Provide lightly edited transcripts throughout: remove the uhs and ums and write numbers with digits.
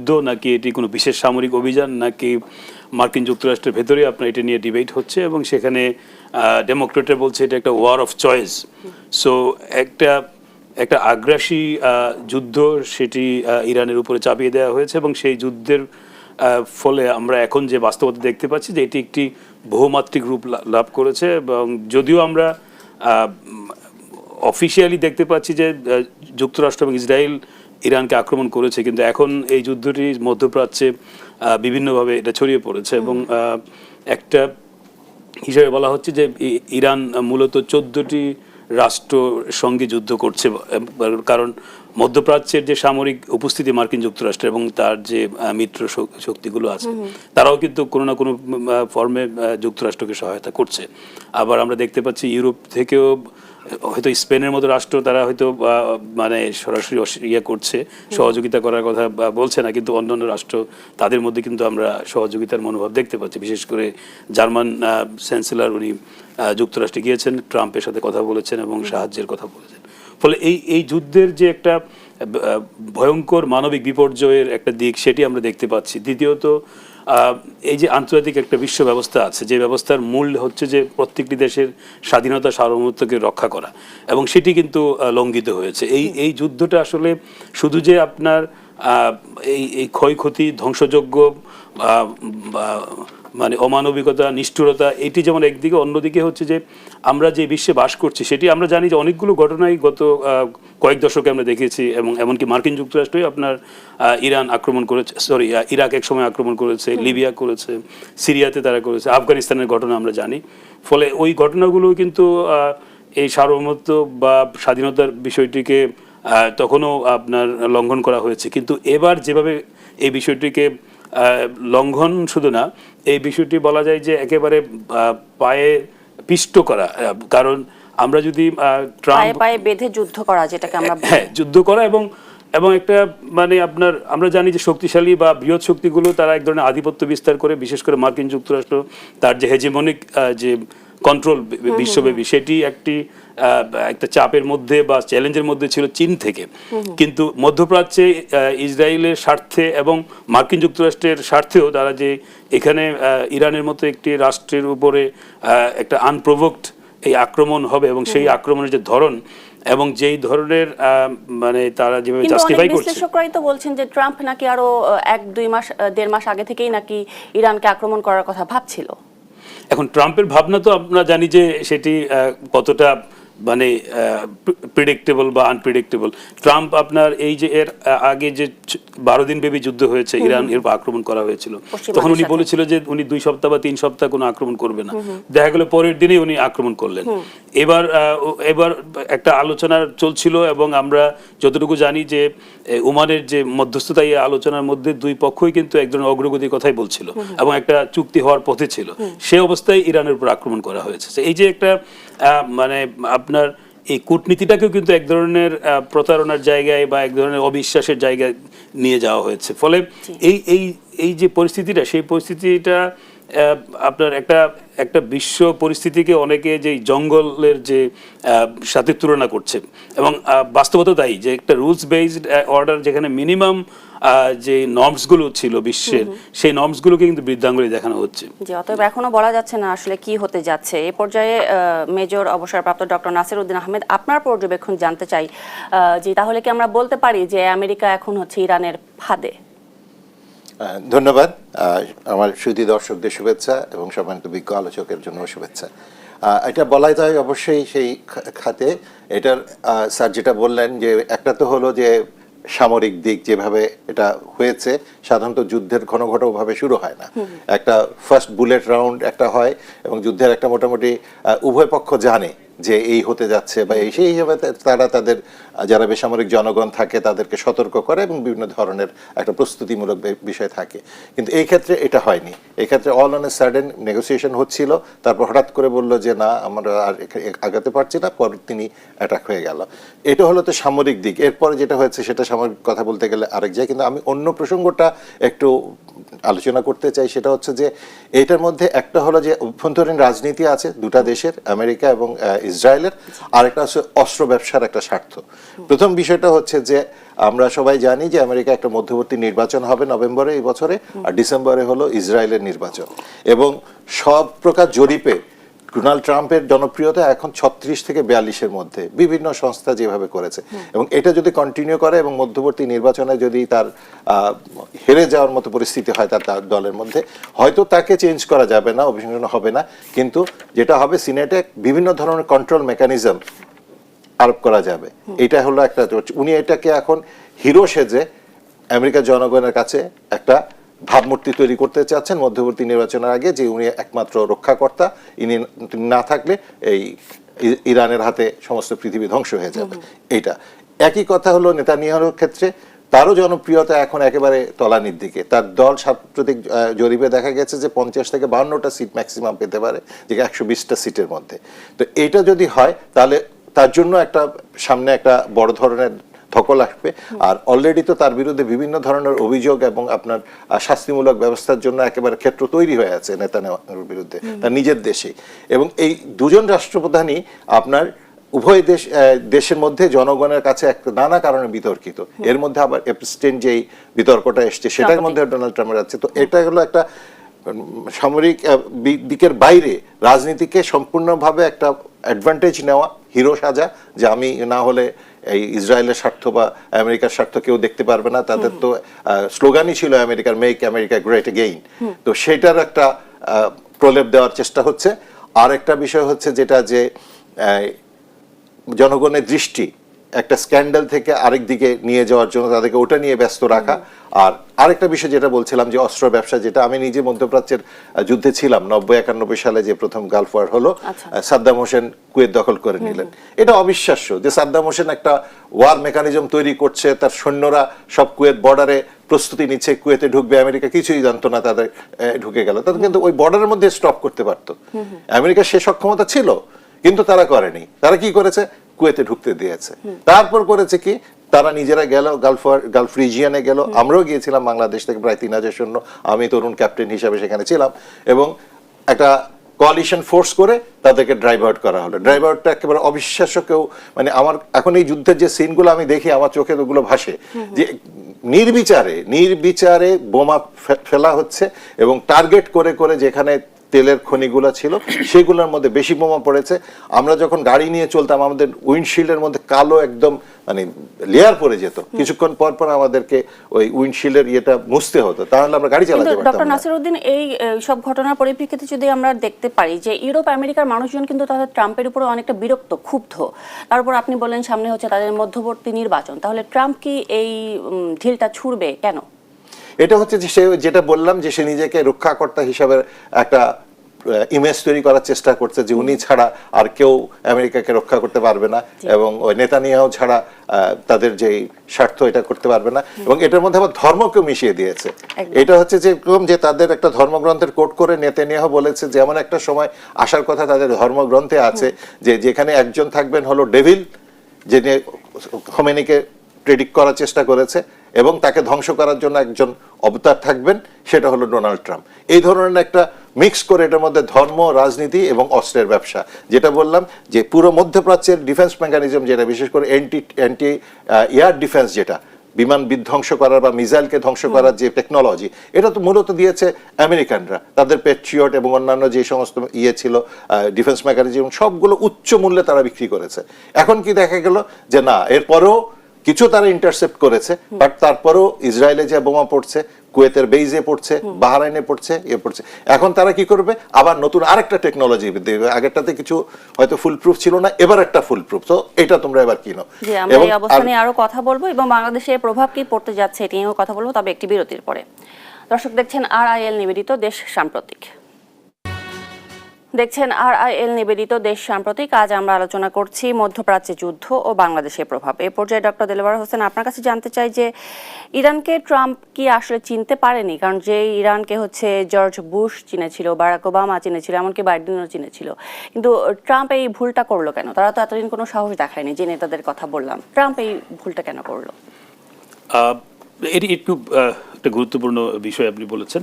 যুদ্ধ নাকি এটি কোনো বিশেষ সামরিক অভিযান নাকি মার্কিন যুক্তরাষ্ট্রের ভেতরে আপনার এটা নিয়ে ডিবেট হচ্ছে, এবং সেখানে ডেমোক্রেটরা বলছে এটা একটা ওয়ার অফ চয়েস। সো একটা আগ্রাসী যুদ্ধ সেটি ইরানের উপরে চাপিয়ে দেওয়া হয়েছে, এবং সেই যুদ্ধের ফলে আমরা এখন যে বাস্তবতা দেখতে পাচ্ছি যে এটি একটি বহুমাত্রিক রূপ লাভ করেছে। এবং যদিও আমরা অফিসিয়ালি দেখতে পাচ্ছি যে যুক্তরাষ্ট্র এবং ইসরায়েল ইরানকে আক্রমণ করেছে, কিন্তু এখন এই যুদ্ধটি মধ্যপ্রাচ্যে বিভিন্নভাবে এটা ছড়িয়ে পড়েছে। এবং একটা হিসাবে বলা হচ্ছে যে ইরান মূলত 14টি রাষ্ট্র সঙ্গে যুদ্ধ করছে, কারণ মধ্যপ্রাচ্যের যে সামরিক উপস্থিতি মার্কিন যুক্তরাষ্ট্র এবং তার যে মিত্র শক্তিগুলো আছে তারাও কিন্তু কোনো না কোনো ফর্মে যুক্তরাষ্ট্রকে সহায়তা করছে। আবার আমরা দেখতে পাচ্ছি ইউরোপ থেকেও হয়তো স্পেনের মতো রাষ্ট্র তারা হয়তো মানে সরাসরি ইয়ে করছে, সহযোগিতা করার কথা বলছে না, কিন্তু অন্যান্য রাষ্ট্র তাদের মধ্যে কিন্তু আমরা সহযোগিতার মনোভাব দেখতে পাচ্ছি। বিশেষ করে জার্মান চ্যান্সেলর উনি যুক্তরাষ্ট্রে গিয়েছেন, ট্রাম্পের সাথে কথা বলেছেন এবং সাহায্যের কথা বলেছেন। ফলে এই যুদ্ধের যে একটা ভয়ঙ্কর মানবিক বিপর্যয়ের একটা দিক সেটি আমরা দেখতে পাচ্ছি। দ্বিতীয়ত এই যে আন্তর্জাতিক একটা বিশ্ব ব্যবস্থা আছে, যে ব্যবস্থার মূল হচ্ছে যে প্রত্যেকটি দেশের স্বাধীনতা সার্বভৌমত্বকে রক্ষা করা, এবং সেটি কিন্তু লঙ্ঘিত হয়েছে। এই যুদ্ধটা আসলে শুধু যে আপনার এই ক্ষয়ক্ষতি, ধ্বংসযজ্ঞ, মানে অমানবিকতা, নিষ্ঠুরতা, এটি যেমন একদিকে, অন্যদিকে হচ্ছে যে আমরা যে বিশ্বে বাস করছি সেটি আমরা জানি যে অনেকগুলো ঘটনাই গত কয়েক দশকে আমরা দেখেছি, এবং এমনকি মার্কিন যুক্তরাষ্ট্রই আপনার ইরান আক্রমণ করেছে, ইরাক এক সময় আক্রমণ করেছে, লিবিয়া করেছে, সিরিয়াতে তারা করেছে, আফগানিস্তানের ঘটনা আমরা জানি। ফলে ওই ঘটনাগুলো কিন্তু এই সার্বভৌমত্ব বা স্বাধীনতার বিষয়টিকে তখনও আপনার লঙ্ঘন করা হয়েছে। কিন্তু এবার যেভাবে এই বিষয়টিকে লঙ্ঘন শুধু না, এই বিষয়টি বলা যায় যে একেবারে পায়ে পিষ্ট করা, কারণ আমরা যদি পায়ে বেঁধে যুদ্ধ করা, যেটাকে আমরা যুদ্ধ করা, এবং একটা মানে আপনার আমরা জানি যে শক্তিশালী বা বৃহৎ শক্তিগুলো তারা এক ধরনের আধিপত্য বিস্তার করে, বিশেষ করে মার্কিন যুক্তরাষ্ট্র তার যে হেজিমনিক যে কন্ট্রোল বিশ্বব্যাপী, সেটি একটা চাপের মধ্যে বা চ্যালেঞ্জের মধ্যে ছিল চীন থেকে। কিন্তু মধ্যপ্রাচ্যে ইসরায়েলের স্বার্থে এবং মার্কিন যুক্তরাষ্ট্রের স্বার্থেও তারা যে এখানে ইরানের মতো একটি রাষ্ট্রের উপরে একটা আনপ্রোভোকড এই আক্রমণ হবে, এবং সেই আক্রমণের যে ধরন এবং যেই ধরনের মানে তারা যেভাবে জাস্টিফাই করছে, বিশ্লেষকরাই তো বলছেন যে ট্রাম্প নাকি আরো 1-2 মাস আগে থেকেই নাকি ইরানকে আক্রমণ করার কথা ভাবছিল। এখন ট্রাম্পের ভাবনা তো আমরা জানি যে সেটি কতটা মানে প্রিডিক্টেবল বা আনপ্রিডিক্টেবল। ট্রাম্প আপনার এই যে এর আগে যে 12 দিন ব্যাপী যুদ্ধ হয়েছে, ইরান এর আক্রমণ করা হয়েছিল, তখন উনি বলেছিল যে উনি 2 সপ্তাহ বা 3 সপ্তাহ কোনো আক্রমণ করবে না। দেখা গেল পরের দিনেই উনি আক্রমণ করলেন। এবার একটা আলোচনা চলছিল, এবং আমরা যতটুকু জানি যে ওমানের যে মধ্যস্থতা, এই আলোচনার মধ্যে 2 পক্ষই কিন্তু এক ধরনের অগ্রগতির কথাই বলছিল এবং একটা চুক্তি হওয়ার পথে ছিল। সে অবস্থায় ইরানের উপর আক্রমণ করা হয়েছে। এই যে একটা মানে আপনার এই কূটনীতিটাকেও কিন্তু এক ধরনের প্রতারণার জায়গায় বা এক ধরনের অবিশ্বাসের জায়গায় নিয়ে যাওয়া হয়েছে। ফলে এই যে পরিস্থিতিটা, সেই পরিস্থিতিটা আপনার একটা বিশ্ব পরিস্থিতিকে অনেকে যে জঙ্গলের যে সাথে তুলনা করছে, এবং বাস্তবতা তাই যে একটা রুলস বেসড অর্ডার, যেখানে মিনিমাম যে নর্মসগুলো ছিল বিশ্বের, সেই নর্মসগুলোকে কিন্তু বৃদ্ধাঙ্গুলি দেখানো হচ্ছে। জি, অতএব এখনো বলা যাচ্ছে না আসলে কি হতে যাচ্ছে। এই পর্যায়ে মেজর অবসরপ্রাপ্ত ডক্টর নাসির উদ্দিন আহমেদ, আপনার পর্যবেক্ষণ জানতে চাই যে তাহলে কি আমরা বলতে পারি যে আমেরিকা এখন হচ্ছে ইরানের ফাঁদে? ধন্যবাদ। আমার সুধী দর্শকদের শুভেচ্ছা এবং সম্মানিত বিজ্ঞ আলোচকের জন্য শুভেচ্ছা। এটা বলাই যায় অবশ্যই সেই খাতে। এটার স্যার যেটা বললেন যে একটা তো হলো যে সামরিক দিক, যেভাবে এটা হয়েছে সাধারণত যুদ্ধের ঘনঘটভাবে শুরু হয় না, একটা ফার্স্ট বুলেট রাউন্ড একটা হয় এবং যুদ্ধের একটা মোটামুটি উভয় পক্ষ জানে যে এই হতে যাচ্ছে, বা এই সেই হিসাবে তারা তাদের যারা বেসামরিক জনগণ থাকে তাদেরকে সতর্ক করে এবং বিভিন্ন ধরনের একটা প্রস্তুতিমূলক বিষয় থাকে। কিন্তু এই ক্ষেত্রে এটা হয়নি। এই ক্ষেত্রে all on a sudden negotiation হচ্ছিল, তারপর হঠাৎ করে বলল যে না আমরা আর আগাতে পারছি না, পর তিনি অ্যাটাক হয়ে গেল। এটা হলো তো সামরিক দিক। এরপরে যেটা হয়েছে সেটা সামরিক কথা বলতে গেলে আরেক জায়গায়, কিন্তু আমি অন্য প্রসঙ্গটা একটু আলোচনা করতে চাই সেটা হচ্ছে যে এটার মধ্যে একটা হলো যে অভ্যন্তরীণ রাজনীতি আছে দুটা দেশের, আমেরিকা এবং ইসরায়েলের, আর একটা হচ্ছে অস্ত্র ব্যবসার একটা স্বার্থ। প্রথম বিষয়টা হচ্ছে যে আমরা সবাই জানি যে আমেরিকা একটা মধ্যবর্তী নির্বাচন হবে নভেম্বরে এই বছরে, আর ডিসেম্বরে হলো ইসরায়েলের নির্বাচন, এবং সব প্রকার জরিপে ডোনাল্ড ট্রাম্পের জনপ্রিয়তা এখন 36 থেকে 42-এর মধ্যে, বিভিন্ন সংস্থা যেভাবে করেছে, এবং এটা যদি কন্টিনিউ করে এবং মধ্যবর্তী নির্বাচনে যদি তার হেরে যাওয়ার মতো পরিস্থিতি হয় তার দলের মধ্যে, হয়তো তাকে চেঞ্জ করা যাবে না, অভিষেক হবে না, কিন্তু যেটা হবে সিনেটে বিভিন্ন ধরনের কন্ট্রোল মেকানিজম আরোপ করা যাবে। এটা হলো একটা, উনি এটাকে এখন হিরো সেজে আমেরিকার জনগণের কাছে একটা ভাবমূর্তি তৈরি করতে চাচ্ছেন মধ্যবর্তী নির্বাচনের আগে, যে উনি একমাত্র রক্ষাকর্তা, ইনি না থাকলে এই ইরানের হাতে সমস্ত পৃথিবী ধ্বংস হয়ে যাবে। এইটা একই কথা হলো নেতানিয়াহুর ক্ষেত্রে, তারও জনপ্রিয়তা এখন একেবারে তলানির দিকে। তার দল সাম্প্রতিক জরিপে দেখা গেছে যে 50 থেকে 52টা সিট ম্যাক্সিমাম পেতে পারে, যে 120টা সিটের মধ্যে। তো এইটা যদি হয় তাহলে তার জন্য একটা সামনে একটা বড় ধরনের ধকল আসবে। আর অলরেডি তো তার বিরুদ্ধে বিভিন্ন ধরনের অভিযোগ এবং আপনার শাস্তিমূলক ব্যবস্থার জন্য একেবারে ক্ষেত্র তৈরি হয়ে আছে নেতানিয়াহুর বিরুদ্ধে তার নিজের দেশে। এবং এই দুজন রাষ্ট্রপ্রধানই আপনার উভয় দেশের মধ্যে জনগণের কাছে একটা নানা কারণে বিতর্কিত। এর মধ্যে আবার এপস্টেইন যেই বিতর্কটা এসছে সেটার মধ্যে ডোনাল্ড ট্রাম্পের আছে। তো এটা হলো একটা সামরিক দিকের বাইরে রাজনীতিকে সম্পূর্ণভাবে একটা অ্যাডভান্টেজ নেওয়া, হিরো সাজা, যে আমি না হলে এই ইসরায়েলের স্বার্থ বা আমেরিকার স্বার্থ কেউ দেখতে পারবে না। তাদের তো স্লোগানই ছিল আমেরিকার মেক আমেরিকা গ্রেট এগেইন। তো সেটার একটা প্রলেপ দেওয়ার চেষ্টা হচ্ছে। আর একটা বিষয় হচ্ছে যেটা যে জনগণের দৃষ্টি একটা স্ক্যান্ডাল থেকে আরেক দিকে নিয়ে যাওয়ার জন্য তাদেরকে ওটা নিয়ে ব্যস্ত রাখা। আর আরেকটা বিষয় যেটা বলছিলাম যে অস্ত্র ব্যবসা, যেটা আমি নিজে মধ্যপ্রাচ্যের যুদ্ধে ছিলাম 90-91 সালে, যে প্রথম গালফ ওয়ার হলো, সাদ্দাম হোসেন কুয়েত দখল করে নিলেন। এটা অবিশ্বাস্য যে সাদ্দাম হোসেন একটা ওয়ার মেকানিজম তৈরি করছে, তার সৈন্যরা সব কুয়েত বর্ডারে প্রস্তুতি নিচ্ছে, কুয়েতে ঢুকবে, আমেরিকা কিছুই জানতো না, তাদের ঢুকে গেল। তাদের কিন্তু ওই বর্ডারের মধ্যে স্টপ করতে পারতো, আমেরিকার সে সক্ষমতা ছিল, কিন্তু তারা করেনি। তারা কি করেছে? কুয়েতে ঢুকতে দিয়েছে। তারপর করেছে কি, তারা নিজেরা গেল গালফ রিজিয়নে গেল। আমরাও গিয়েছিলাম বাংলাদেশ থেকে প্রায় 3000 সৈন্য, আমি তরুণ ক্যাপ্টেন হিসাবে সেখানে ছিলাম, এবং একটা কোয়ালিশন ফোর্স করে তাদেরকে ড্রাইভ আউট করা হলো। ড্রাইভ আউটটা একেবারে অবিশ্বাস্য। কেউ মানে আমার এখন এই যুদ্ধের যে সিনগুলো আমি দেখি আমার চোখে ওগুলো ভাসে, যে নির্বিচারে বোমা ফেলা হচ্ছে, এবং টার্গেট করে করে যেখানে তেলের খনিগুলো ছিল সেগুলোর মধ্যে বেশি বোমা পড়েছে। আমরা যখন গাড়ি নিয়ে চলতাম আমাদের উইন্ডশিল্ডের মধ্যে কালো একদম মানে লেয়ার পড়ে যেত, কিছুক্ষণ পর পর আমাদেরকে ওই উইন্ডশিল্ডের ইয়েটা মুছতে হতো, তাহলে আমরা গাড়ি চালাতে পারতাম না। ডক্টর নাসিরউদ্দিন, এই সব ঘটনার পরিপ্রেক্ষিতে যদি আমরা দেখতে পারি যে ইউরোপ আমেরিকার মানুষজন কিন্তু তাদের ট্রাম্পের উপরে অনেকটা বিরক্ত, ক্ষুব্ধ। তারপর আপনি বললেন সামনে হচ্ছে তাদের মধ্যবর্তী নির্বাচন, তাহলে ট্রাম্প কি এই ঢিলটা ছুড়বে কেন? এটা হচ্ছে যে সে যেটা বললাম যে সে নিজেকে রক্ষাকর্তা হিসাবে একটা ইমেজ তৈরি করার চেষ্টা করছে, যে উনি ছাড়া আর কেউ আমেরিকাকে রক্ষা করতে পারবে না, এবং ওই নেতানিয়াহু ছাড়া তাদের যে স্বার্থ এটা করতে পারবে না। এবং এটার মধ্যে আবার ধর্মকে মিশিয়ে দিয়েছে। এটা হচ্ছে যে তাদের একটা ধর্মগ্রন্থের কোট করে নেতানিয়াহু বলেছে যে এমন একটা সময় আসার কথা তাদের ধর্মগ্রন্থে আছে যে যেখানে একজন থাকবেন হলো ডেভিল, যিনি খোমেনিকে প্রেডিক্ট করার চেষ্টা করেছে, এবং তাকে ধ্বংস করার জন্য একজন অবতার থাকবেন, সেটা হলো ডোনাল্ড ট্রাম্প। এই ধরনের একটা মিক্স করে এটার মধ্যে ধর্ম, রাজনীতি এবং অস্ত্রের ব্যবসা, যেটা বললাম যে পুরো মধ্যপ্রাচ্যের ডিফেন্স মেকানিজম, যেটা বিশেষ করে অ্যান্টি এয়ার ডিফেন্স, যেটা বিমান বিধ্বংস করার বা মিসাইলকে ধ্বংস করার যে টেকনোলজি, এটা তো মূলত দিয়েছে আমেরিকানরা। তাদের প্যাট্রিয়ট এবং অন্যান্য যে সমস্ত ছিল ডিফেন্স মেকানিজম, সবগুলো উচ্চ মূল্যে তারা বিক্রি করেছে। এখন কি দেখা গেল যে না, এরপরেও কিছু তারা ইন্টারসেপ্ট করেছে, বাট তারপরেও ইসরায়েলে যে বোমা পড়ছে, কুয়েতের বেইজে পড়ছে, বাহরাইনে পড়ছে, পড়ছে। এখন তারা কি করবে? আবার নতুন আরেকটা টেকনোলজি দেবে। আগেরটাতে কিছু হয়তো ফুল প্রুফ ছিল না, এবার একটা ফুল প্রুফ, তো এটা তোমরা এবার কিনো। আমরা এই অবস্থা নিয়ে আরো কথা বলবো, এবং বাংলাদেশে প্রভাব কি পড়তে যাচ্ছে এটি নিয়েও কথা বলবো, তবে একটি বিরতির পরে। দর্শক দেখছেন RIL নিবেদিত দেশ সাম্প্রতিক। দেশ সাম্প্রতিক। আজ আমরা আলোচনা করছি মধ্যপ্রাচ্যে যুদ্ধ ও বাংলাদেশের প্রভাব। এই পর্যায়ে ডক্টর দেলোয়ার হোসেন, আপনার কাছে জানতে চাই যে ইরানকে ট্রাম্প কি আসলে চিনতে পারেনি? কারণ যে ইরানকে হচ্ছে জর্জ বুশ চিনেছিল, বারাক ওবামা চিনেছিল, এমনকি বাইডেনও চিনেছিল, কিন্তু ট্রাম্প এই ভুলটা করলো কেন? তারা তো এতদিন কোনো সাহস দেখায়নি, যে নেতাদের কথা বললাম, ট্রাম্প এই ভুলটা কেন করলো? এটি একটু একটা গুরুত্বপূর্ণ বিষয় আপনি বলেছেন।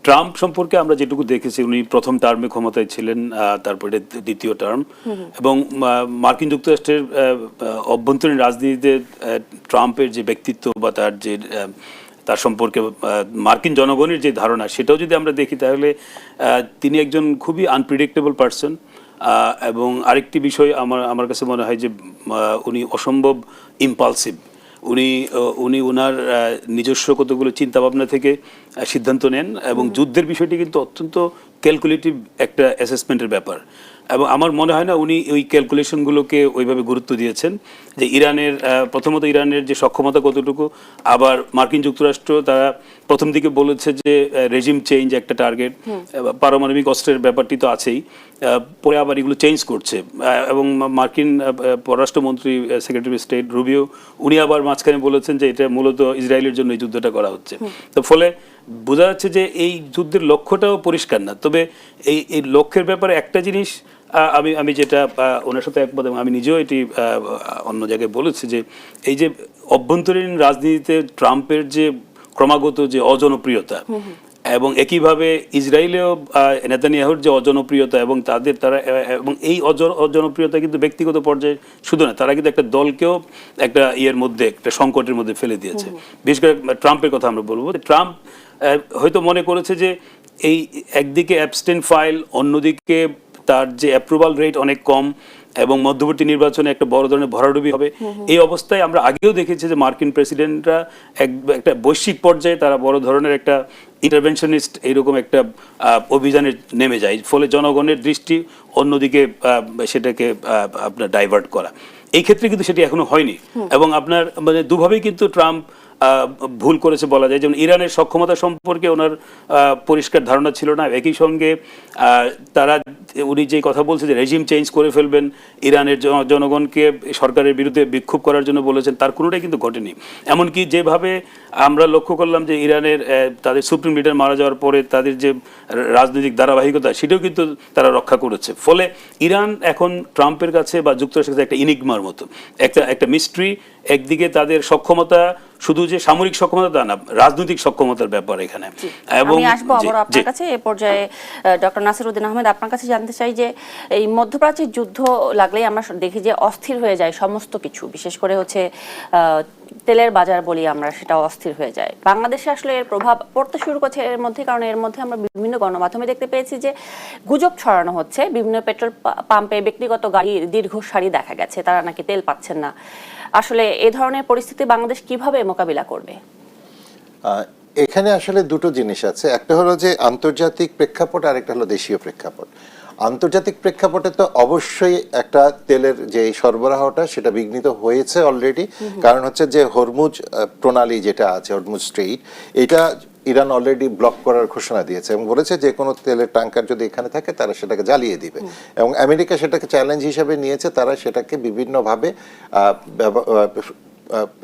ট্রাম্প সম্পর্কে আমরা যেটুকু দেখেছি, উনি প্রথম টার্মে ক্ষমতায় ছিলেন, তারপরে দ্বিতীয় টার্ম, এবং মার্কিন যুক্তরাষ্ট্রের অভ্যন্তরীণ রাজনীতিতে ট্রাম্পের যে ব্যক্তিত্ব বা তার সম্পর্কে মার্কিন জনগণের যে ধারণা, সেটাও যদি আমরা দেখি তাহলে তিনি একজন খুবই আনপ্রিডিক্টেবল পারসন। এবং আরেকটি বিষয় আমার কাছে মনে হয় যে উনি অসম্ভব ইম্পালসিভ। উনি ওনার নিজস্ব কতগুলো চিন্তাভাবনা থেকে সিদ্ধান্ত নেন, এবং যুদ্ধের বিষয়টি কিন্তু অত্যন্ত ক্যালকুলেটিভ একটা অ্যাসেসমেন্টের ব্যাপার। এবং আমার মনে হয় না উনি ওই ক্যালকুলেশনগুলোকে ওইভাবে গুরুত্ব দিয়েছেন যে প্রথমত ইরানের যে সক্ষমতা কতটুকু, আবার মার্কিন যুক্তরাষ্ট্র তারা প্রথম দিকে বলেছে যে রেজিম চেঞ্জ একটা টার্গেট, পারমাণবিক অস্ত্রের ব্যাপারটি তো আছেই, পরে আবার এগুলো চেঞ্জ করছে। এবং মার্কিন পররাষ্ট্রমন্ত্রী সেক্রেটারি স্টেট রুবিও উনি আবার মাঝখানে বলেছেন যে এটা মূলত ইসরায়েলের জন্য এই যুদ্ধটা করা হচ্ছে। তো ফলে বোঝা যাচ্ছে যে এই যুদ্ধের লক্ষ্যটাও পরিষ্কার না। তবে এই লক্ষ্যের ব্যাপারে একটা জিনিস আমি যেটা ওনার সাথে একমত, এবং আমি নিজেও এটি অন্য জায়গায় বলেছি, যে এই যে অভ্যন্তরীণ রাজনীতিতে ট্রাম্পের যে ক্রমাগত যে অজনপ্রিয়তা, এবং একইভাবে ইসরায়েলেও নেতানিয়াহুর যে অজনপ্রিয়তা, এবং এবং এই অজনপ্রিয়তা কিন্তু ব্যক্তিগত পর্যায়ে শুধু না, তারা কিন্তু একটা দলকেও একটা একটা সংকটের মধ্যে ফেলে দিয়েছে। বিশেষ করে ট্রাম্পের কথা আমরা বলবো। ট্রাম্প হয়তো মনে করেছে যে এই একদিকে অ্যাবস্টেন ফাইল, অন্যদিকে তার যে অ্যাপ্রুভাল রেট অনেক কম, এবং মধ্যবর্তী নির্বাচনে একটা বড় ধরনের ভরাডুবি হবে। এই অবস্থায় আমরা আগেও দেখেছি যে মার্কিন প্রেসিডেন্টরা একটা বৈশ্বিক পর্যায়ে তারা বড় ধরনের একটা ইন্টারভেনশনিস্ট এইরকম একটা অভিযানে নেমে যায়, ফলে জনগণের দৃষ্টি অন্যদিকে সেটাকে আপনার ডাইভার্ট করা। এই ক্ষেত্রে কিন্তু সেটি এখনো হয়নি, এবং আপনার মানে দুভাবেই কিন্তু ট্রাম্প ভুল করেছে বলা যায়। যেমন ইরানের সক্ষমতা সম্পর্কে ওনার পরিষ্কার ধারণা ছিল না, একই সঙ্গে উনি যে কথা বলছে যে রেজিম চেঞ্জ করে ফেলবেন, ইরানের জনগণকে সরকারের বিরুদ্ধে বিক্ষোভ করার জন্য বলেছেন, তার কোনোটাই কিন্তু ঘটেনি। এমনকি যেভাবে আমরা লক্ষ্য করলাম যে ইরানের তাদের সুপ্রিম লিডার মারা যাওয়ার পরে তাদের যে রাজনৈতিক ধারাবাহিকতা, সেটাও কিন্তু তারা রক্ষা করেছে। ফলে ইরান এখন ট্রাম্পের কাছে বা যুক্তরাষ্ট্রের কাছে একটা ইনিগমার মতো, একটা মিস্ট্রি। একদিকে তাদের সক্ষমতা শুধু যে সামরিক সক্ষমতা তা না, রাজনৈতিক সক্ষমতার ব্যাপার এখানে। এবং আমি আসবো আবার আপনার কাছে এই পর্যায়ে। ডক্টর নাসির উদ্দিন আহমেদ, আপনার কাছে জানতে চাই যে এই মধ্যপ্রাচ্যের যুদ্ধ লাগলেই আমরা দেখি যে অস্থির হয়ে যায় সমস্ত কিছু, বিশেষ করে হচ্ছে তেলের বাজার বলি আমরা, সেটা অস্থির হয়ে যায়। বাংলাদেশে আসলে এর প্রভাব পড়তে শুরু করছে এর মধ্যে, কারণ এর মধ্যে আমরা বিভিন্ন গণমাধ্যমে দেখতে পেয়েছি যে গুজব ছড়ানো হচ্ছে, বিভিন্ন পেট্রোল পাম্পে ব্যক্তিগত গাড়ির দীর্ঘ সারি দেখা গেছে, তারা নাকি তেল পাচ্ছেন না। আসলে এ ধরনের পরিস্থিতি বাংলাদেশ কিভাবে মোকাবিলা করবে? এখানে আসলে দুটো জিনিস আছে, একটা হলো যে আন্তর্জাতিক প্রেক্ষাপট, আর একটা হলো দেশীয় প্রেক্ষাপট। আন্তর্জাতিক প্রেক্ষাপটে তো অবশ্যই একটা তেলের যে সরবরাহটা সেটা বিঘ্নিত হয়েছে অলরেডি, কারণ হচ্ছে যে হরমুজ প্রণালী যেটা আছে, হরমুজ স্ট্রেইট, এটা ইরান অলরেডি ব্লক করার ঘোষণা দিয়েছে এবং বলেছে যে কোনো তেলের ট্যাঙ্কার যদি এখানে থাকে তারা সেটাকে জ্বালিয়ে দিবে, এবং আমেরিকা সেটাকে চ্যালেঞ্জ হিসেবে নিয়েছে। তারা সেটাকে বিভিন্নভাবে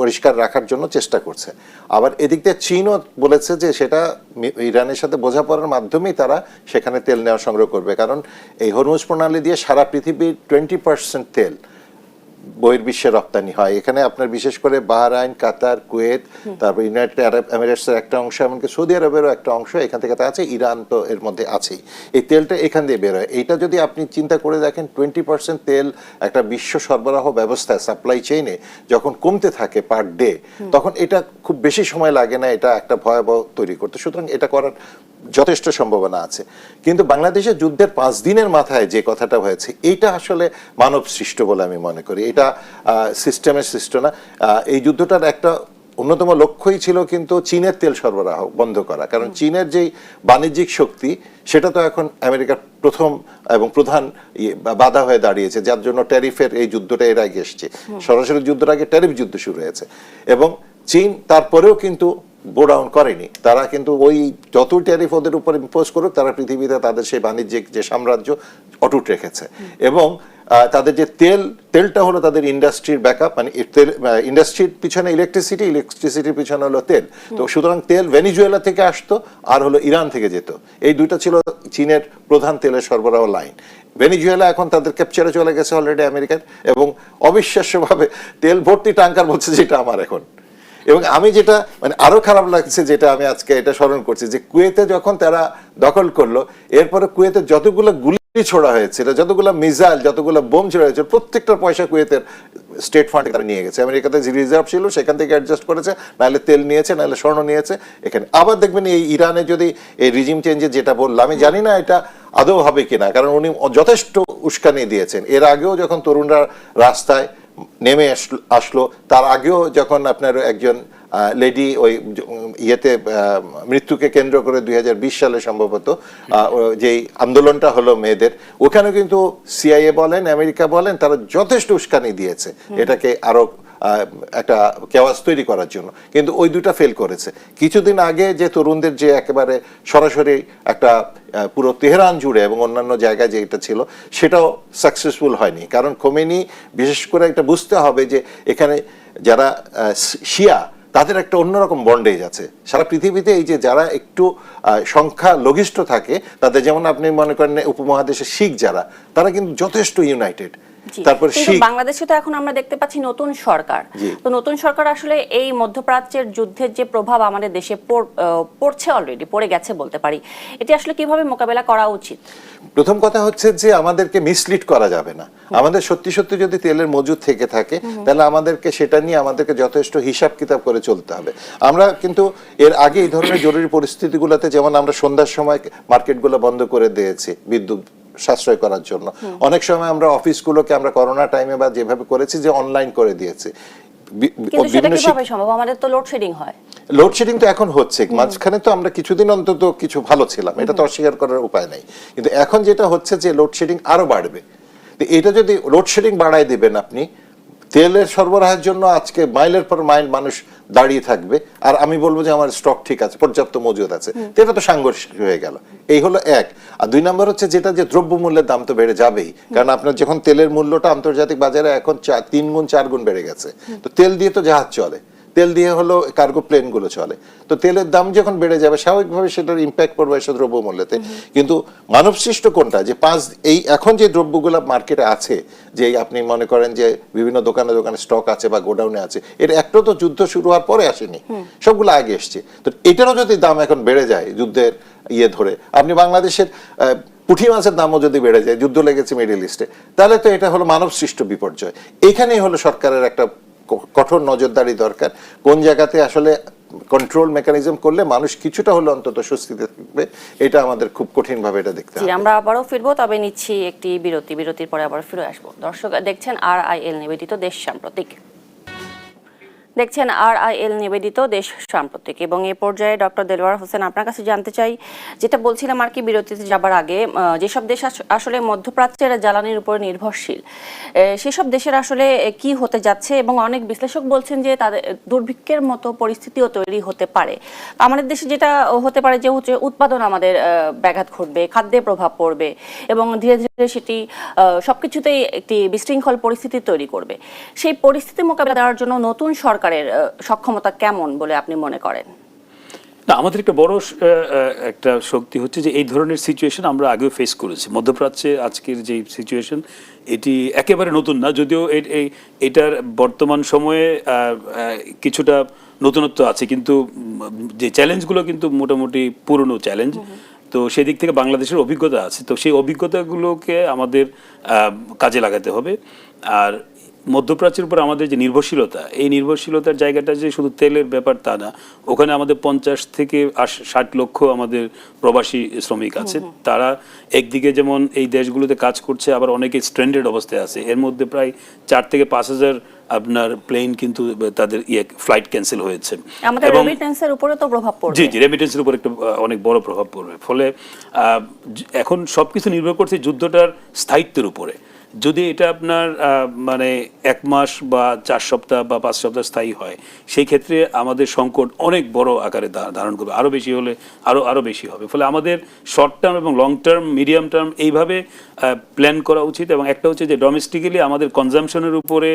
পরিষ্কার রাখার জন্য চেষ্টা করছে। আবার এদিক দিয়ে চীনও বলেছে যে সেটা ইরানের সাথে বোঝাপড়ার মাধ্যমেই তারা সেখানে তেল নেওয়া সংগ্রহ করবে, কারণ এই হরমুজ প্রণালী দিয়ে সারা পৃথিবীর 20% তেল বহির্বিশ্বে রপ্তানি হয়। এখানে আপনার বিশেষ করে বাহরাইন, কাতার, কুয়েত, তারপর ইউনাইটেড আরব এমিরেটসের একটা অংশ, এমনকি সৌদি আরবেরও একটা অংশ এখান থেকে আছে, ইরান তো এর মধ্যে আছেই। এই তেলটা এখান দিয়ে বের হয়। এইটা যদি আপনি চিন্তা করে দেখেন, 20% তেল একটা বিশ্ব সরবরাহ ব্যবস্থায়, সাপ্লাই চেইনে যখন কমতে থাকে পার ডে, তখন এটা খুব বেশি সময় লাগে না এটা একটা ভয়াবহ তৈরি করতে। সুতরাং এটা করার যথেষ্ট সম্ভাবনা আছে। কিন্তু বাংলাদেশের যুদ্ধের 5 দিনের মাথায় যে কথাটা হয়েছে, এইটা আসলে মানব সৃষ্ট বলে আমি মনে করি। এটা সিস্টেমের সৃষ্ট না। এই যুদ্ধটার একটা অন্যতম লক্ষ্যই ছিল কিন্তু চীনের তেল সরবরাহ বন্ধ করা, কারণ চীনের যেই বাণিজ্যিক শক্তি সেটা তো এখন আমেরিকার প্রথম এবং প্রধান বাধা হয়ে দাঁড়িয়েছে, যার জন্য ট্যারিফের এই যুদ্ধটা এর আগে এসছে। সরাসরি যুদ্ধের আগে ট্যারিফ যুদ্ধ শুরু হয়েছে, এবং চীন তারপরেও কিন্তু বো ডাউন করেনি। তারা কিন্তু ওই যত ট্যারিফ ওদের উপর ইম্পোজ করুক, তারা পৃথিবীতে তাদের সেই বাণিজ্যিক যে সাম্রাজ্য অটুট রেখেছে। এবং তাদের যে তেলটা হলো তাদের ইন্ডাস্ট্রির ব্যাকআপ, মানে ইন্ডাস্ট্রির পিছনে ইলেকট্রিসিটির পিছনে হলো তেল। তো সুতরাং তেল ভেনিজুয়েলা থেকে আসতো আর হলো ইরান থেকে যেত। এই দুইটা ছিল চীনের প্রধান তেলের সরবরাহ লাইন। ভেনিজুয়েলা এখন তাদের ক্যাপচারে চলে গেছে অলরেডি আমেরিকার, এবং অবিশ্বাস্যভাবে তেল ভর্তি ট্যাঙ্কার বলছে যেটা আমার এখন। এবং আমি যেটা মানে আরো খারাপ লাগছে, যেটা আমি আজকে এটা স্মরণ করছি, যে কুয়েতে যখন তারা দখল করলো, এরপরে কুয়েতে যতগুলো গুলি ছোড়া হয়েছিল, যতগুলো মিসাইল, যতগুলো বোম ছোড়া হয়েছিল, প্রত্যেকটার পয়সা কুয়েতের স্টেট ফান্ডে তারা নিয়ে গেছে। আমেরিকাতে যে রিজার্ভ ছিল সেখান থেকে অ্যাডজাস্ট করেছে, নাহলে তেল নিয়েছে, নাহলে স্বর্ণ নিয়েছে এখানে। আবার দেখবেন এই ইরানে যদি এই রিজিম চেঞ্জের যেটা বললাম, আমি জানি না এটা আদৌ হবে কিনা, কারণ উনি যথেষ্ট উস্কানি দিয়েছেন। এর আগেও যখন তরুণরা রাস্তায় নেমে আসলো, তার আগেও যখন আপনার একজন লেডি ওই ইয়েতে মৃত্যুকে কেন্দ্র করে 2020 সালে সম্ভবত যেই আন্দোলনটা হলো মেয়েদের, ওখানে কিন্তু সিআইএ বলেন, আমেরিকা বলেন, তারা যথেষ্ট উস্কানি দিয়েছে এটাকে আরো একটা কেওয়াস তৈরি করার জন্য, কিন্তু ওই দুটা ফেল করেছে। কিছুদিন আগে যে তরুণদের যে একেবারে সরাসরি একটা পুরো তেহরান জুড়ে এবং অন্যান্য জায়গায় যেটা ছিল, সেটাও সাকসেসফুল হয়নি। কারণ খোমেনি বিশেষ করে একটা বুঝতে হবে যে এখানে যারা শিয়া, তাদের একটা অন্যরকম বন্ডেজ আছে সারা পৃথিবীতে। এই যে যারা একটু সংখ্যা লঘিষ্ঠ থাকে, তাদের যেমন আপনি মনে করেন উপমহাদেশের শিখ যারা, তারা কিন্তু যথেষ্ট ইউনাইটেড। তারপরে বাংলাদেশে তো এখন আমরা দেখতে পাচ্ছি নতুন সরকার, তো নতুন সরকার আসলে এই মধ্যপ্রাচ্যের যুদ্ধের যে প্রভাব আমাদের দেশে পড়ছে, অলরেডি পড়ে গেছে বলতে পারি, এটি আসলে কিভাবে মোকাবেলা করা উচিত? প্রথম কথা হচ্ছে যে আমাদেরকে মিসলিড করা যাবে না। আমাদের সত্যি সত্যি যদি তেলের মজুদ থেকে থাকে, তাহলে আমাদেরকে সেটা নিয়ে আমাদেরকে যথেষ্ট হিসাব কিতাব করে চলতে হবে। আমরা কিন্তু এর আগে এই ধরনের জরুরি পরিস্থিতিগুলোতে, যেমন আমরা সন্ধ্যার সময় মার্কেটগুলো বন্ধ করে দিয়েছি বিদ্যুৎ সাশ্রয় করার জন্য, অনেক সময় আমরা অফিসগুলোকে আমরা করোনা টাইমে বা যেভাবে করেছি যে অনলাইন করে দিয়েছি। লোডশেডিং তো এখন হচ্ছে, মাঝখানে তো আমরা কিছুদিন অন্তত কিছু ভালো ছিলাম, এটা তো অস্বীকার করার উপায় নাই। কিন্তু এখন যেটা হচ্ছে যে লোডশেডিং আরো বাড়বে। এটা যদি লোডশেডিং বাড়ায় দিবেন আপনি, তেলের সরবরাহের জন্য আজকে মাইলের পর মাইল মানুষ দাঁড়িয়ে থাকবে, আর আমি বলবো যে আমার স্টক ঠিক আছে, পর্যাপ্ত মজুদ আছে, এটা তো সাংঘর্ষিক হয়ে গেল। এই হলো এক। আর দুই নম্বর হচ্ছে যেটা, যে দ্রব্যমূল্যের দাম তো বেড়ে যাবেই, কারণ আপনার যখন তেলের মূল্যটা আন্তর্জাতিক বাজারে এখন 3 গুণ 4 গুণ বেড়ে গেছে। তো তেল দিয়ে তো জাহাজ চলে, তেল দিয়ে হলো কার্গো প্লেন গুলো চলে, তো তেলের দাম যখন বেড়ে যাবে স্বাভাবিকভাবে সেটার ইম্প্যাক্ট পড়বে এসব দ্রব্যমূল্যতে। কিন্তু মানবসৃষ্ট কোনটা, যে এই এখন যে দ্রব্যগুলো মার্কেটে আছে, যে আপনি মনে করেন যে বিভিন্ন দোকানে দোকানে স্টক আছে বা গোডাউনে আছে, এর একটাও তো যুদ্ধ শুরু হওয়ার পরে আসেনি, সবগুলো আগে এসছে। তো এটারও যদি দাম এখন বেড়ে যায় যুদ্ধের ধরে, আপনি বাংলাদেশের পুঁটি মাছের দামও যদি বেড়ে যায়, যুদ্ধ লেগেছে মিডল ইস্টে, তাহলে তো এটা হলো মানবসৃষ্ট বিপর্যয়। এখানেই হলো সরকারের একটা কঠোর নজরদারি দরকার, কোন জায়গাতে আসলে কন্ট্রোল মেকানিজম করলে মানুষ কিছুটা হলো অন্তত স্বস্তিতে থাকবে। এটা আমাদের খুব কঠিন ভাবে এটা দেখতে হবে। আমরা আবারও ফিরবো, তবে নিচ্ছি একটি বিরতির পরে আবার ফিরে আসবো। দর্শক দেখছেন RIL নিবেদিত দেশ সাম্প্রতিক, RIL নিবেদিত দেশ সাম্প্রতিক। এবং এই পর্যায়ে ডক্টর দেলোয়ার হোসেন, আপনার কাছে জানতে চাই, যেটা বলছিলাম আর কি বিরতিতে যাবার আগে, যেসব দেশ আসলে মধ্যপ্রাচ্যের জ্বালানির উপর নির্ভরশীল, সেসব দেশের আসলে কি হতে যাচ্ছে, এবং অনেক বিশ্লেষক বলছেন যে তাদের দুর্ভিক্ষের মতো পরিস্থিতিও তৈরি হতে পারে। আমাদের দেশে যেটা হতে পারে যে হচ্ছে উৎপাদন আমাদের ব্যাঘাত ঘটবে, খাদ্যে প্রভাব পড়বে, এবং ধীরে ধীরে সেটি সবকিছুতেই একটি বিশৃঙ্খল পরিস্থিতি তৈরি করবে। সেই পরিস্থিতি মোকাবিলা দেওয়ার জন্য নতুন সরকারের সক্ষমতা কেমন বলে আপনি মনে করেন? না, আমাদের একটা বড় একটা শক্তি হচ্ছে যে এই ধরনের সিচুয়েশন আমরা আগেও ফেস করেছি। মধ্যপ্রাচ্যে আজকের যে সিচুয়েশন, এটি একেবারে নতুন না, যদিও এটার বর্তমান সময়ে কিছুটা নতুনত্ব আছে, কিন্তু যে চ্যালেঞ্জগুলো কিন্তু মোটামুটি পুরনো চ্যালেঞ্জ। তো সেদিক থেকে বাংলাদেশের অভিজ্ঞতা আছে, তো সেই অভিজ্ঞতাগুলোকে আমাদের কাজে লাগাতে হবে। আর মধ্যপ্রাচ্যের উপর আমাদের যে নির্ভরশীলতা, এই নির্ভরশীলতার জায়গাটা যে শুধু তেলের ব্যাপার তা না, ওখানে আমাদের 50 থেকে 60 লক্ষ আমাদের প্রবাসী শ্রমিক আছে। তারা একদিকে যেমন এই দেশগুলোতে কাজ করছে, আবার অনেকে স্ট্র্যান্ডেড অবস্থায় আছে। এর মধ্যে প্রায় 4 থেকে 5 হাজার আপনার প্লেন কিন্তু তাদের ফ্লাইট ক্যান্সেল হয়েছে। আমাদের রেমিটেন্সের উপরে তো প্রভাব পড়বে। জি, রেমিটেন্সের উপর একটা অনেক বড় প্রভাব পড়বে। ফলে এখন সবকিছু নির্ভর করছে যুদ্ধটার স্থায়িত্বের উপরে। যদি এটা আপনার মানে 1 মাস বা 4 সপ্তাহ বা 5 সপ্তাহ স্থায়ী হয়, সেই ক্ষেত্রে আমাদের সংকট অনেক বড় আকারে ধারণ করবে, আরও বেশি হলে আরও বেশি হবে। ফলে আমাদের শর্ট টার্ম এবং লং টার্ম, মিডিয়াম টার্ম এইভাবে প্ল্যান করা উচিত। এবং একটা হচ্ছে যে ডোমেস্টিক্যালি আমাদের কনজামশনের উপরে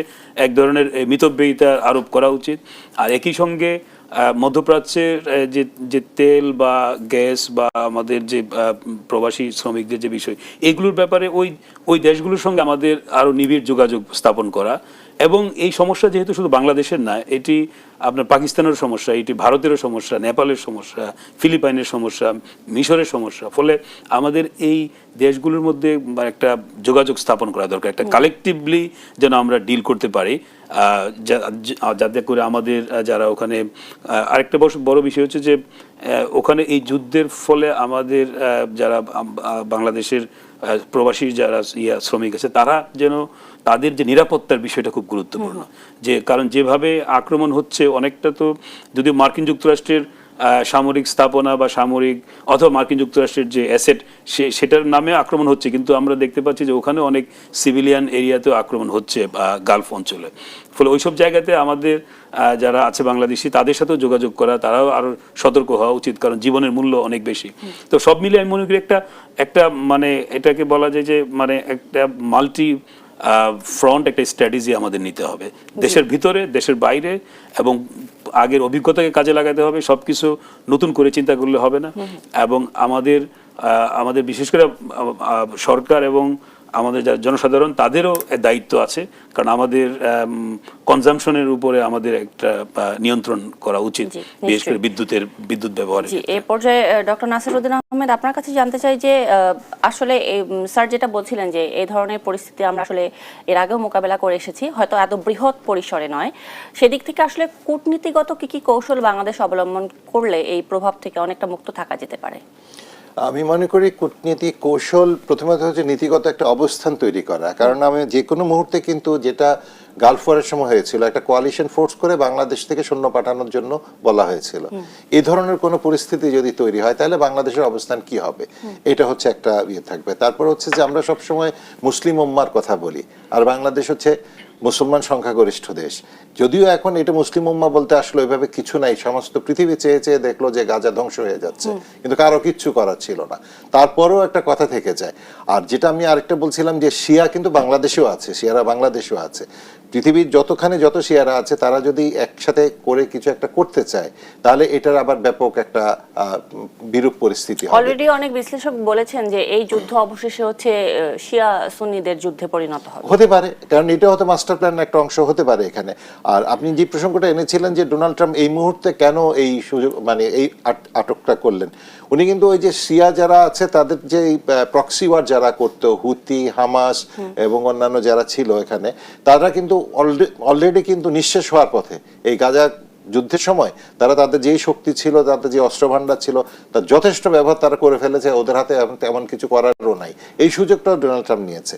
এক ধরনের মিতব্যয়িতা আরোপ করা উচিত। আর একই সঙ্গে মধ্যপ্রাচ্যের যে তেল বা গ্যাস বা আমাদের যে প্রবাসী শ্রমিকদের যে বিষয়, এগুলোর ব্যাপারে ওই দেশগুলোর সঙ্গে আমাদের আরও নিবিড় যোগাযোগ স্থাপন করা এবং এই সমস্যা যেহেতু শুধু বাংলাদেশের না, এটি আপনার পাকিস্তানের সমস্যা, এটি ভারতেরও সমস্যা, নেপালের সমস্যা, ফিলিপাইনের সমস্যা, মিশরের সমস্যা। ফলে আমাদের এই দেশগুলোর মধ্যে একটা যোগাযোগ স্থাপন করা দরকার, একটা কালেকটিভলি যেন আমরা ডিল করতে পারি, যাতে করে আমাদের যারা ওখানে, আরেকটা বড় বিষয় হচ্ছে যে ওখানে এই যুদ্ধের ফলে আমাদের যারা বাংলাদেশের প্রবাসী যারা শ্রমিক আছে, তারা যেন তাদের যে নিরাপত্তার বিষয়টা খুব গুরুত্বপূর্ণ। যে কারণ যেভাবে আক্রমণ হচ্ছে, অনেকটা তো যদি মার্কিন যুক্তরাষ্ট্রের সামরিক স্থাপনা বা সামরিক অথবা মার্কিন যুক্তরাষ্ট্রের যে অ্যাসেট, সেটার নামে আক্রমণ হচ্ছে, কিন্তু আমরা দেখতে পাচ্ছি যে ওখানে অনেক সিভিলিয়ান এরিয়াতেও আক্রমণ হচ্ছে গালফ অঞ্চলে। ফলে ওইসব জায়গাতে আমাদের যারা আছে বাংলাদেশি, তাদের সাথেও যোগাযোগ করা, তারাও আরো সতর্ক হওয়া উচিত, কারণ জীবনের মূল্য অনেক বেশি। তো সব মিলিয়ে আমি মনে করি একটা মানে এটাকে বলা যায় যে মানে একটা মাল্টি ফ্রন্ট একটা স্ট্র্যাটেজি আমাদের নিতে হবে, দেশের ভিতরে, দেশের বাইরে, এবং আগের অভিজ্ঞতাকে কাজে লাগাতে হবে। সবকিছু নতুন করে চিন্তা করলে হবে না, এবং আমাদের বিশেষ করে সরকার এবং আমাদের যারা জনসাধারণ, তাদেরও দায়িত্ব আছে, কারণ আমাদের কনজাম্পশনের উপরে আমাদের একটা নিয়ন্ত্রণ করা উচিত, বিশেষ করে বিদ্যুৎ ব্যবহারে। এই পর্যায়ে ডক্টর নাসিরউদ্দিন আহমেদ, আপনার কাছে জানতে চাই যে আসলে স্যার যেটা বলছিলেন যে এই ধরনের পরিস্থিতি আমরা আসলে এর আগেও মোকাবেলা করে এসেছি, হয়তো এত বৃহৎ পরিসরে নয়। সেদিক থেকে আসলে কূটনীতিগত কি কৌশল বাংলাদেশ অবলম্বন করলে এই প্রভাব থেকে অনেকটা মুক্ত থাকা যেতে পারে? আমি মনে করি কূটনীতি কৌশল প্রথমত হচ্ছে নীতিগত একটা অবস্থান তৈরি করা, কারণ আমি যে কোনো মুহূর্তে কিন্তু যেটা গালফ ওয়ারের সময় হয়েছিল, একটা কোয়ালিশন ফোর্স করে বাংলাদেশ থেকে সৈন্য পাঠানোর জন্য বলা হয়েছিল। এই ধরনের কোনো পরিস্থিতি যদি তৈরি হয়, তাহলে বাংলাদেশের অবস্থান কি হবে, এটা হচ্ছে একটা থাকবে। তারপর হচ্ছে যে আমরা সবসময় মুসলিম উম্মার কথা বলি, আর বাংলাদেশ হচ্ছে মুসলমান সংখ্যাগরিষ্ঠ দেশ। যদিও এখন এটা মুসলিম উম্মা বলতে আসলে ওইভাবে কিছু নাই, সমস্ত পৃথিবী চেয়ে চেয়ে দেখলো যে গাজা ধ্বংস হয়ে যাচ্ছে, কিন্তু কারো কিচ্ছু করার ছিল না। তারপরেও একটা কথা থেকে যায়। আর যেটা আমি আরেকটা বলছিলাম যে শিয়া কিন্তু বাংলাদেশেও আছে, শিয়ারা বাংলাদেশেও আছে। পৃথিবীর যতখানে যত শিয়ারা আছে, তারা যদি একসাথে করে কিছু একটা করতে চায়, তাহলে এটার আবার ব্যাপক একটা বিরূপ পরিস্থিতি হবে। অলরেডি অনেক বিশ্লেষক বলেছেন যে এই যুদ্ধ অবশেষে হচ্ছে শিয়া সুন্নিদের যুদ্ধে পরিণত হতে পারে, কারণ এটা হয়তো মাস্টার প্ল্যান একটা অংশ হতে পারে এখানে। আর আপনি যে প্রসঙ্গটা এনেছিলেন যে ডোনাল্ড ট্রাম্প এই মুহূর্তে কেন এই সুযোগ মানে এই আটকটা করলেন, উনি কিন্তু ওই যে শিয়া যারা আছে তাদের যে প্রক্সি ওয়ার যারা করতো, হুতি, হামাস এবং অন্যান্য যারা ছিল এখানে, তারা কিন্তু অলরেডি কিন্তু নিঃশেষ হওয়ার পথে। এই গাজা যুদ্ধের সময় তারা তাদের যেই শক্তি ছিল, তাদের যে অস্ত্র ভান্ডার ছিল, তার যথেষ্ট ব্যবহার তারা করে ফেলেছে, ওদের হাতে তেমন কিছু করারও নাই। এই সুযোগটাও ডোনাল্ড ট্রাম্প নিয়েছে।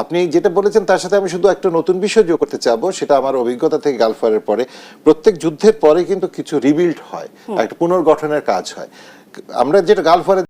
আপনি যেটা বলেছেন তার সাথে আমি শুধু একটা নতুন বিষয় যোগ করতে চাবো, সেটা আমার অভিজ্ঞতা থেকে গালফ ওয়ারের পরে, প্রত্যেক যুদ্ধের পরে কিন্তু কিছু রিবিল্ড হয়, একটা পুনর্গঠনের কাজ হয়। আমরা যেটা গালফ ওয়ারে